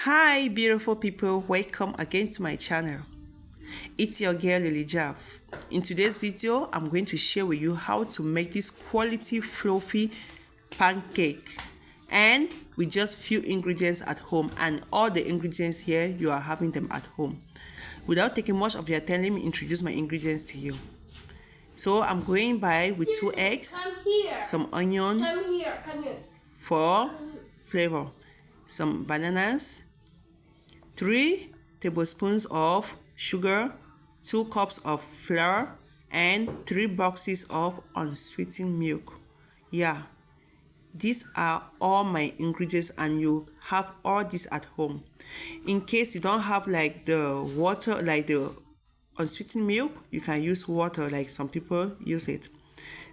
Hi beautiful people, welcome again to my channel. It's your girl Japh. In today's video, I'm going to share with you how to make this quality fluffy pancake, and with just few ingredients at home, and all the ingredients here you are having them at home. Without taking much of your time, let me introduce my ingredients to you. So I'm going by with 2 eggs, some onion for flavor, some bananas, 3 tablespoons of sugar, 2 cups of flour, and 3 boxes of unsweetened milk. Yeah, these are all my ingredients, and you have all this at home. In case you don't have like the water, like the unsweetened milk, you can use water like some people use it.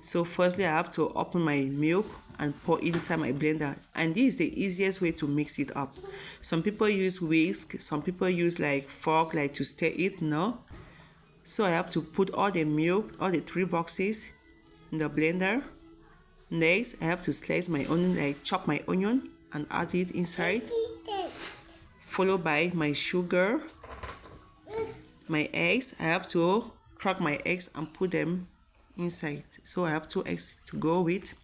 So firstly, I have to open my milk and pour it inside my blender, and this is the easiest way to mix it up. Some people use whisk, some people use like fork, like to stir it. No, so I have to put all the milk, all the 3 boxes in the blender. Next, I have to slice my onion, like chop my onion and add it inside, followed by my sugar, my eggs. I have to crack my eggs and put them inside. So I have 2 eggs to go with,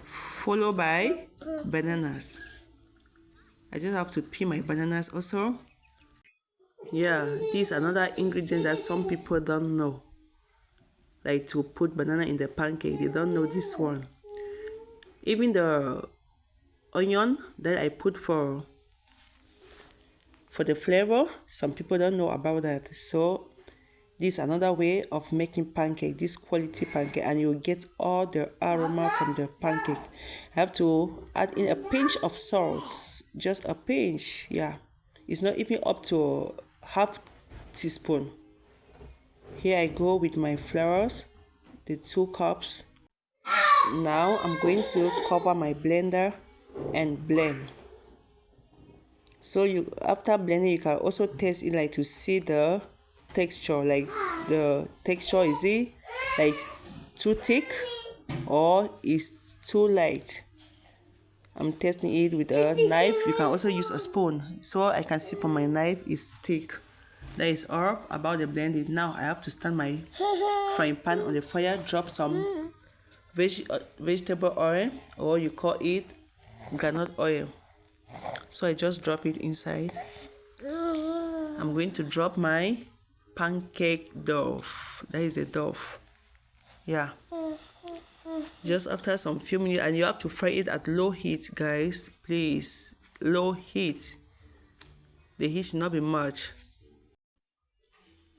followed by bananas. I just have to peel my bananas also. Yeah, this is another ingredient that some people don't know, like to put banana in the pancake. They don't know this one. Even the onion that I put for the flavor, some people don't know about that. So this is another way of making pancake, this quality pancake, and you get all the aroma from the pancake. I have to add in a pinch of salt, just a pinch. Yeah, it's not even up to half teaspoon. Here I go with my flours, the 2 cups. Now I'm going to cover my blender and blend. So you, after blending, you can also taste it, like to see the texture, like the texture, is it like too thick or is too light. I'm testing it with a knife. You can also use a spoon. So I can see from my knife is thick. That is all about the blending. Now I have to stand my frying pan on the fire, drop some vegetable oil, or you call it groundnut oil. So I just drop it inside. I'm going to drop my pancake dough. That is the dough. Yeah, just after some few minutes, and you have to fry it at low heat, guys, please, low heat. The heat should not be much.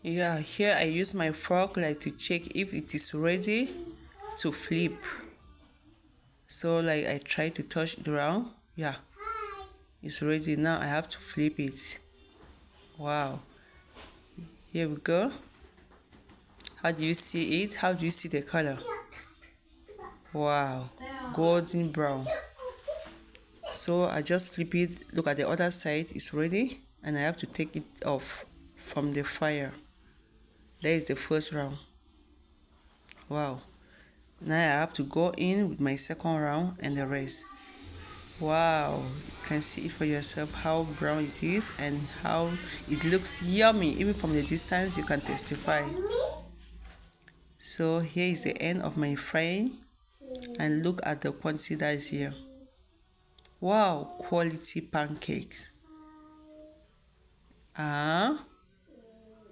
Yeah, here I use my fork like to check if it is ready to flip. So like I try to touch it around. Yeah, it's ready. Now I have to flip it. Wow, here we go. How do you see it? How do you see the color? Wow, golden brown. So I just flip it. Look at the other side, it's ready, and I have to take it off from the fire. That is the first round. Wow, now I have to go in with my second round and the rest. Wow, you can see it for yourself how brown it is and how it looks yummy. Even from the distance you can testify. So here is the end of my frying, and look at the quantity that is here. Wow, quality pancakes.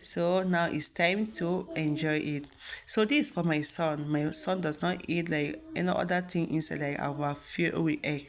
So now it's time to enjoy it. So this is for my son. My son does not eat like any other thing inside, like our filled with egg.